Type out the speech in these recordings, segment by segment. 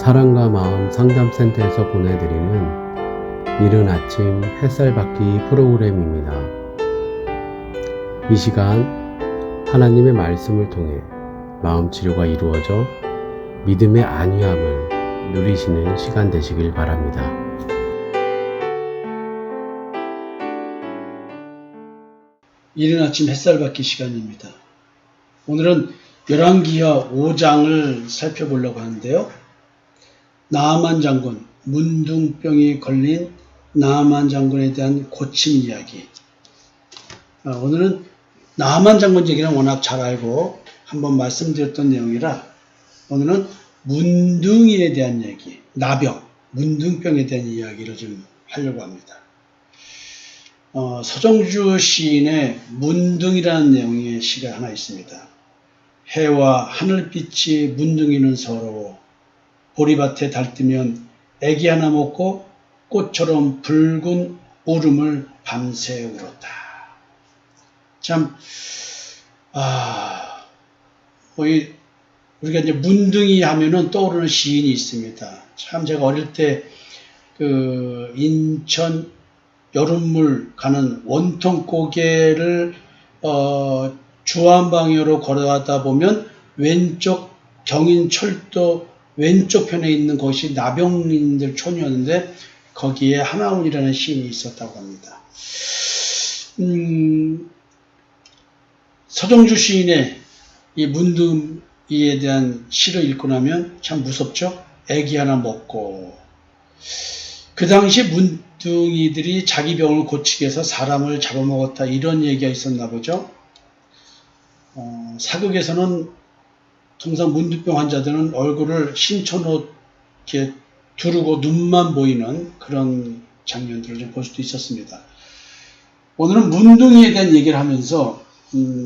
사랑과 마음 상담센터에서 보내드리는 이른 아침 햇살 받기 프로그램입니다. 이 시간 하나님의 말씀을 통해 마음 치료가 이루어져 믿음의 안위함을 누리시는 시간 되시길 바랍니다. 이른 아침 햇살 받기 시간입니다. 오늘은 열왕기하 5장을 살펴보려고 하는데요. 나아만 장군, 문둥병이 걸린 나아만 장군에 대한 고침 이야기. 오늘은 나아만 장군 얘기는 워낙 잘 알고 한번 말씀드렸던 내용이라 오늘은 문둥이에 대한 얘기, 나병, 문둥병에 대한 이야기를 좀 하려고 합니다. 서정주 시인의 문둥이라는 내용의 시가 하나 있습니다. 해와 하늘빛이 문둥이는 서러워 보리밭에 달뜨면 애기 하나 먹고 꽃처럼 붉은 울음을 밤새 울었다. 참, 우리가 이제 문둥이 하면은 떠오르는 시인이 있습니다. 참 제가 어릴 때 인천 여름물 가는 원통고개를 주안방향으로 걸어가다 보면 왼쪽 경인철도 왼쪽 편에 있는 곳이 나병인들 촌이었는데 거기에 하나운이라는 시인이 있었다고 합니다. 서정주 시인의 이 문둥이에 대한 시를 읽고 나면 참 무섭죠? 애기 하나 먹고. 그 당시 문둥이들이 자기 병을 고치기 위해서 사람을 잡아먹었다 이런 얘기가 있었나 보죠. 사극에서는 통상 문둥병 환자들은 얼굴을 신천옷 이렇게 두르고 눈만 보이는 그런 장면들을 좀 볼 수도 있었습니다. 오늘은 문둥이에 대한 얘기를 하면서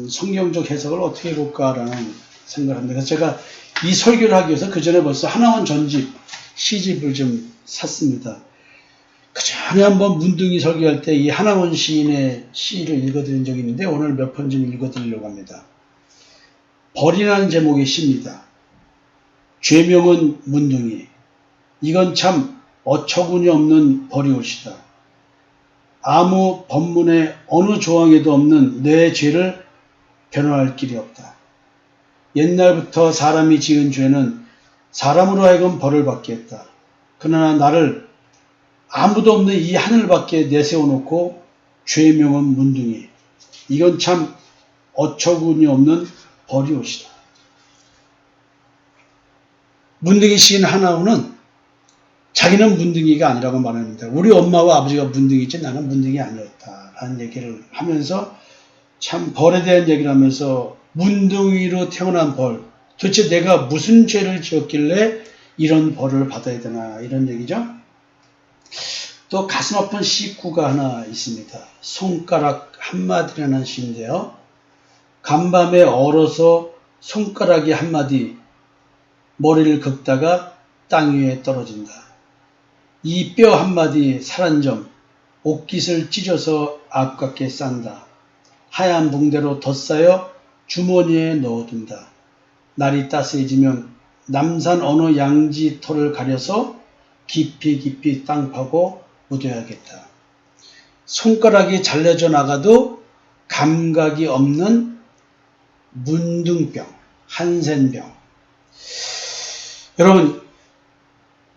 성경적 해석을 어떻게 해볼까라는 생각을 합니다. 그래서 제가 이 설교를 하기 위해서 그 전에 벌써 하나원 전집 시집을 좀 샀습니다. 그 전에 한번 문둥이 설교할 때 이 하나원 시인의 시를 읽어드린 적이 있는데 오늘 몇 편 좀 읽어드리려고 합니다. 벌이라는 제목의 시입니다. 죄명은 문둥이. 이건 참 어처구니 없는 벌이옷이다. 아무 법문의 어느 조항에도 없는 내 죄를 변호할 길이 없다. 옛날부터 사람이 지은 죄는 사람으로 하여금 벌을 받게 했다. 그러나 나를 아무도 없는 이 하늘 밖에 내세워놓고 죄명은 문둥이. 이건 참 어처구니 없는 벌이옷이다. 문둥이 시인 하나우는 자기는 문둥이가 아니라고 말합니다. 우리 엄마와 아버지가 문둥이지 나는 문둥이 아니었다 라는 얘기를 하면서 참 벌에 대한 얘기를 하면서 문둥이로 태어난 벌, 도대체 내가 무슨 죄를 지었길래 이런 벌을 받아야 되나 이런 얘기죠. 또 가슴 아픈 시구가 하나 있습니다. 손가락 한마디라는 시인데요. 간밤에 얼어서 손가락이 한마디 머리를 긁다가 땅 위에 떨어진다. 이 뼈 한마디 살한점 옷깃을 찢어서 아깝게 싼다. 하얀 붕대로 덧싸여 주머니에 넣어둔다. 날이 따스해지면 남산 어느 양지터를 가려서 깊이 땅 파고 묻어야겠다. 손가락이 잘려져 나가도 감각이 없는 문둥병, 한센병. 여러분,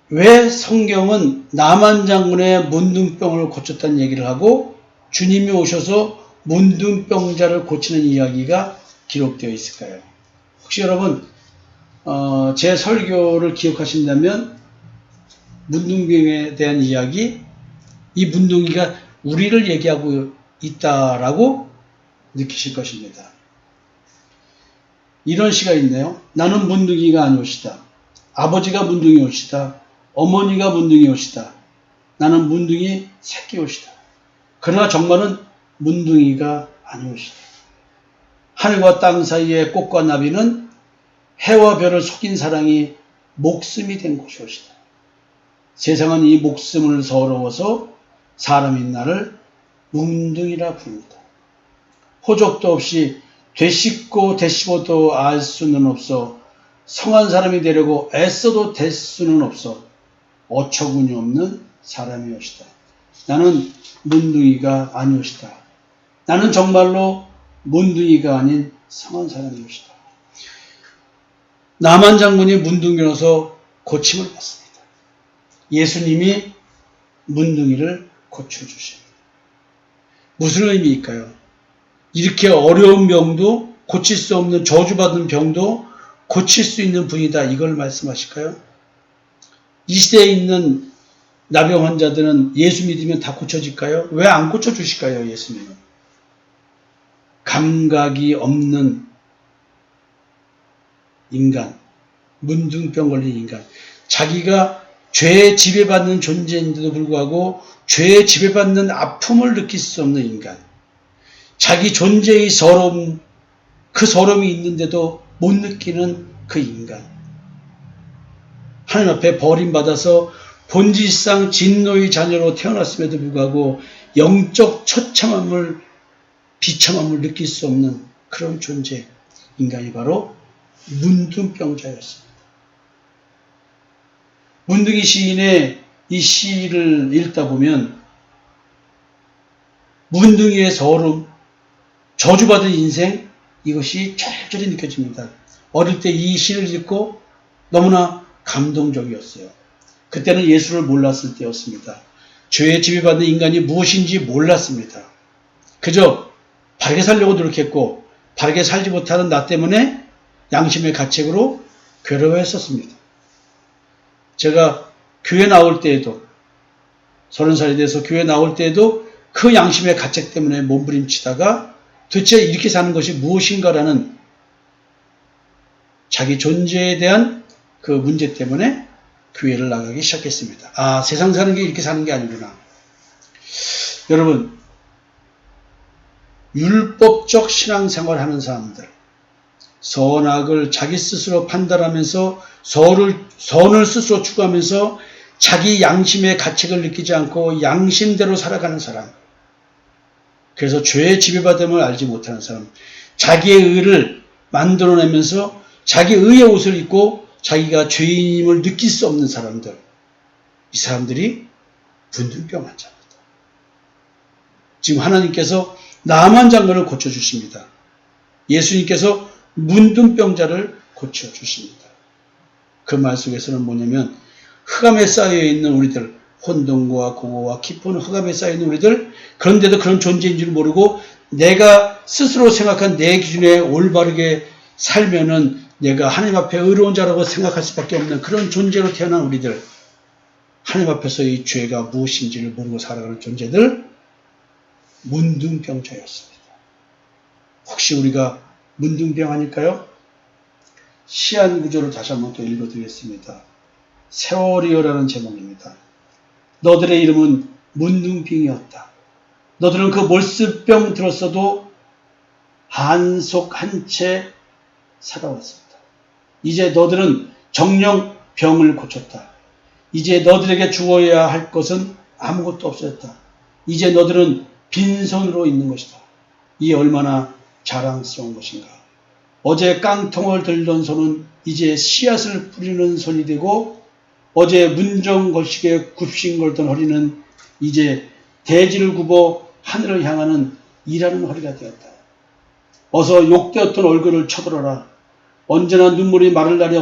왜 성경은 나만 장군의 문둥병을 고쳤다는 얘기를 하고 주님이 오셔서 문둥병자를 고치는 이야기가 기록되어 있을까요? 혹시 여러분 제 설교를 기억하신다면 문둥병에 대한 이야기, 이 문둥이가 우리를 얘기하고 있다라고 느끼실 것입니다. 이런 시가 있네요. 나는 문둥이가 아니오시다. 아버지가 문둥이 옷이다. 어머니가 문둥이 옷이다. 나는 문둥이 새끼 옷이다. 그러나 정말은 문둥이가 아니오시다. 하늘과 땅 사이의 꽃과 나비는 해와 별을 속인 사랑이 목숨이 된 곳이오시다. 세상은 이 목숨을 서러워서 사람인 나를 문둥이라 부릅니다. 호적도 없이 되씹고 되씹어도 알 수는 없어 성한 사람이 되려고 애써도 될 수는 없어. 어처구니 없는 사람이옵시다. 나는 문둥이가 아니옵시다. 나는 정말로 문둥이가 아닌 성한 사람이옵시다. 나만 장군이 문둥이로서 고침을 받습니다. 예수님이 문둥이를 고쳐주십니다. 무슨 의미일까요? 이렇게 어려운 병도 고칠 수 없는 저주받은 병도 고칠 수 있는 분이다. 이걸 말씀하실까요? 이 시대에 있는 나병 환자들은 예수 믿으면 다 고쳐질까요? 왜 안 고쳐주실까요? 예수님은. 감각이 없는 인간, 문둥병 걸린 인간, 자기가 죄에 지배받는 존재인데도 불구하고 죄에 지배받는 아픔을 느낄 수 없는 인간, 자기 존재의 서러움, 그 서러움이 있는데도 못 느끼는 그 인간, 하나님 앞에 버림받아서 본질상 진노의 자녀로 태어났음에도 불구하고 영적 처참함을, 비참함을 느낄 수 없는 그런 존재, 인간이 바로 문둥병자였습니다. 문둥이 시인의 이 시를 읽다 보면 문둥이의 서름, 저주받은 인생, 이것이 절절히 느껴집니다. 어릴 때 이 시를 읽고 너무나 감동적이었어요. 그때는 예수를 몰랐을 때였습니다. 죄에 지배받는 인간이 무엇인지 몰랐습니다. 그저 바르게 살려고 노력했고 바르게 살지 못하는 나 때문에 양심의 가책으로 괴로워했었습니다. 제가 교회 나올 때에도 30살이 돼서 교회 나올 때에도 그 양심의 가책 때문에 몸부림치다가 도대체 이렇게 사는 것이 무엇인가라는 자기 존재에 대한 그 문제 때문에 교회를 나가기 시작했습니다. 아, 세상 사는 게 이렇게 사는 게 아니구나. 여러분, 율법적 신앙생활 하는 사람들, 선악을 자기 스스로 판단하면서 선을 스스로 추구하면서 자기 양심의 가책을 느끼지 않고 양심대로 살아가는 사람, 그래서 죄의 지배받음을 알지 못하는 사람, 자기의 의를 만들어내면서 자기 의의 옷을 입고 자기가 죄인임을 느낄 수 없는 사람들, 이 사람들이 문둥병 환자입니다. 지금 하나님께서 나만 장군을 고쳐주십니다. 예수님께서 문둥병자를 고쳐주십니다. 그 말 속에서는 뭐냐면 흑암에 쌓여있는 우리들, 혼돈과 공허와 깊은 흑암에 쌓여있는 우리들, 그런데도 그런 존재인 줄 모르고 내가 스스로 생각한 내 기준에 올바르게 살면은 내가 하나님 앞에 의로운 자라고 생각할 수밖에 없는 그런 존재로 태어난 우리들, 하나님 앞에서의 죄가 무엇인지를 모르고 살아가는 존재들, 문둥병자였습니다. 혹시 우리가 문둥병 아닐까요? 시한 구조를 다시 한번 또 읽어드리겠습니다. 세월이여라는 제목입니다. 너들의 이름은 문둥병이었다. 너들은 그 몰수병 들었어도 한속 한 채 살아왔습니다. 이제 너들은 정령 병을 고쳤다. 이제 너들에게 주어야 할 것은 아무것도 없어졌다. 이제 너들은 빈손으로 있는 것이다. 이 얼마나 자랑스러운 것인가. 어제 깡통을 들던 손은 이제 씨앗을 뿌리는 손이 되고, 어제 문정거식에 굽신걸던 허리는 이제 대지를 굽어 하늘을 향하는 일하는 허리가 되었다. 어서 욕되었던 얼굴을 쳐들어라. 언제나 눈물이 마를 날이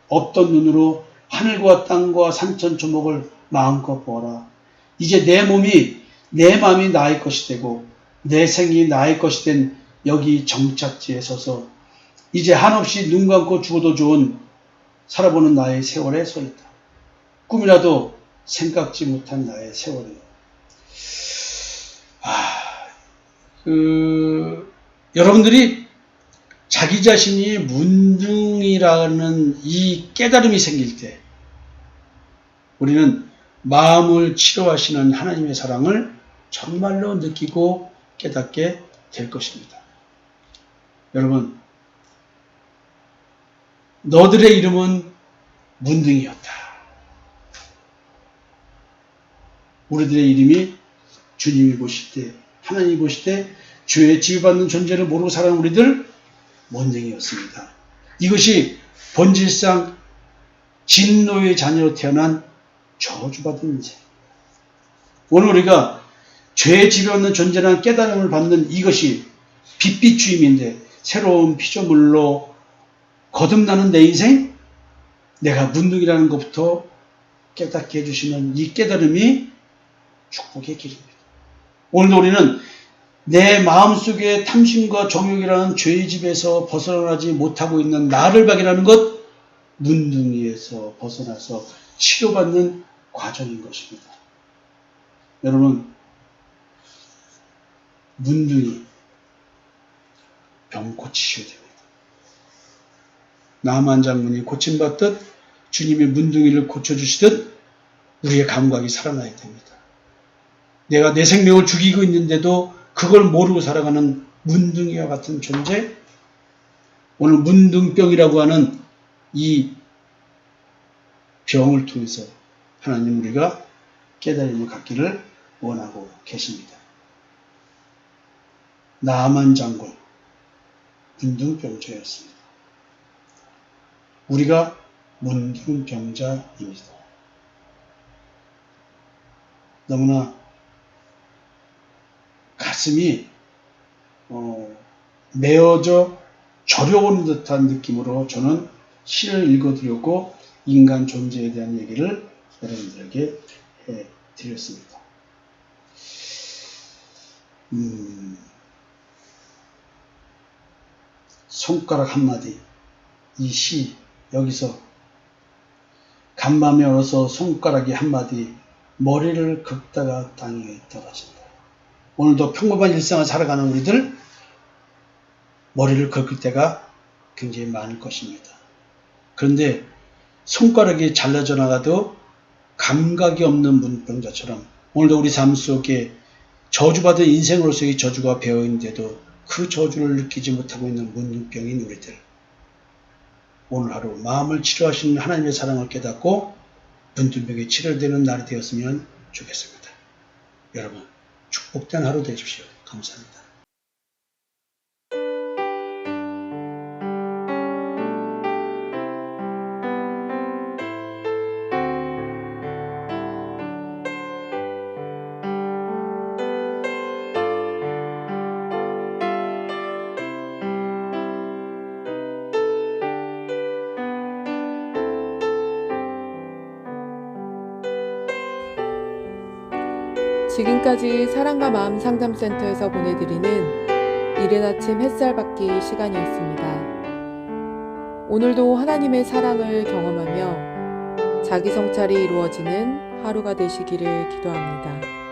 없던 눈으로 하늘과 땅과 산천초목을 마음껏 보아라. 이제 내 마음이 나의 것이 되고 내 생이 나의 것이 된 여기 정착지에 서서 이제 한없이 눈 감고 죽어도 좋은 살아보는 나의 세월에 서 있다. 꿈이라도 생각지 못한 나의 세월이요. 여러분들이 자기 자신이 문둥이라는 이 깨달음이 생길 때 우리는 마음을 치료하시는 하나님의 사랑을 정말로 느끼고 깨닫게 될 것입니다. 여러분, 너들의 이름은 문둥이였다. 우리들의 이름이 주님이 보실 때, 하나님이 보실 때 죄에 지배받는 존재를 모르고 살아가는 우리들 문둥이였습니다. 이것이 본질상 진노의 자녀로 태어난 저주받은 인생. 오늘 우리가 죄의 집에 없는 존재라는 깨달음을 받는 이것이 빛비추임인데 새로운 피조물로 거듭나는 내 인생, 내가 문둥이라는 것부터 깨닫게 해주시는 이 깨달음이 축복의 길입니다. 오늘도 우리는 내 마음속에 탐심과 정욕이라는 죄의 집에서 벗어나지 못하고 있는 나를 발견하는 것, 문둥이에서 벗어나서 치료받는 과정인 것입니다. 여러분, 문둥이 병 고치셔야 됩니다. 나만 장군이 고침받듯 주님의 문둥이를 고쳐주시듯 우리의 감각이 살아나야 됩니다. 내가 내 생명을 죽이고 있는데도 그걸 모르고 살아가는 문둥이와 같은 존재, 오늘 문둥병이라고 하는 이 병을 통해서 하나님 우리가 깨달음을 갖기를 원하고 계십니다. 나만 장군 문둥병자였습니다. 우리가 문둥병자입니다. 너무나 가슴이 메어져 저려오는 듯한 느낌으로 저는 시를 읽어드렸고 인간 존재에 대한 얘기를 여러분들에게 해드렸습니다. 손가락 한마디, 이 시 여기서 간밤에 얼어서 손가락이 한마디, 머리를 긁다가 땅에 떨어진다. 오늘도 평범한 일상을 살아가는 우리들, 머리를 긁을 때가 굉장히 많을 것입니다. 그런데 손가락이 잘라져 나가도 감각이 없는 문병자처럼 오늘도 우리 삶 속에 저주받은 인생으로서의 저주가 배어있는데도 그 저주를 느끼지 못하고 있는 문둥병인 우리들, 오늘 하루 마음을 치료하시는 하나님의 사랑을 깨닫고 문둥병이 치료되는 날이 되었으면 좋겠습니다. 여러분, 축복된 하루 되십시오. 감사합니다. 지금까지 사랑과 마음 상담센터에서 보내드리는 이른 아침 햇살 받기 시간이었습니다. 오늘도 하나님의 사랑을 경험하며 자기 성찰이 이루어지는 하루가 되시기를 기도합니다.